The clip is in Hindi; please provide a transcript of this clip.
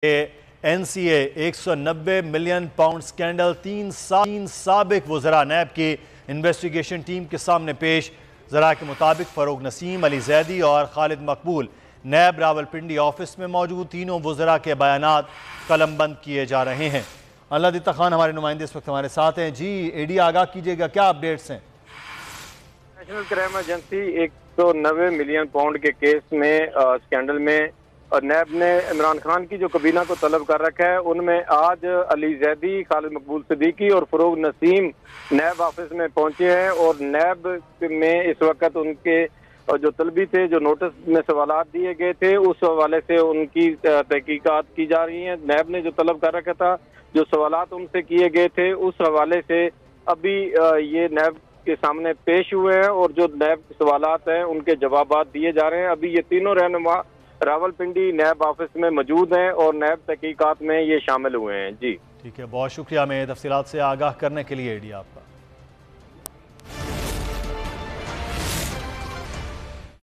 NCA 190 मिलियन पाउंड स्कैंडल, तीन साबिक वज़रा नैब की इन्वेस्टिगेशन टीम के सामने पेश। ज़रा के मुताबिक फ़रूक नसीम, अली जैदी और खालिद मकबूल नैब रावलपिंडी ऑफिस में मौजूद तीनों वज़रा के बयानात कलमबंद किए जा रहे हैं। अल्लादित्ता खान हमारे नुमाइंदे इस वक्त हमारे साथ हैं। जी एडी, आगाह कीजिएगा, क्या अपडेट्स हैं? National crime agency 190 million pound के केस में स्कैंडल में नैब ने इमरान खान की जो कबीना को तलब कर रखा है, उनमें आज अली जैदी, खालिद मकबूल सिद्दीकी और फ़रूक नसीम नैब ऑफिस में पहुंचे हैं। और नैब में इस वक्त उनके जो तलबी थे, जो नोटिस में सवालात दिए गए थे, उस हवाले से उनकी तहकीकात की जा रही हैं। नैब ने जो तलब कर रखा था, जो सवालात उनसे किए गए थे, उस हवाले से अभी ये नैब के सामने पेश हुए हैं और जो नैब के सवालात हैं उनके जवाबात दिए जा रहे हैं। अभी ये तीनों रहनुमा रावलपिंडी नैब ऑफिस में मौजूद हैं और नैब तहकीकात में ये शामिल हुए हैं। जी ठीक है, बहुत शुक्रिया हमें तफसीलात से आगाह करने के लिए एडी आपका।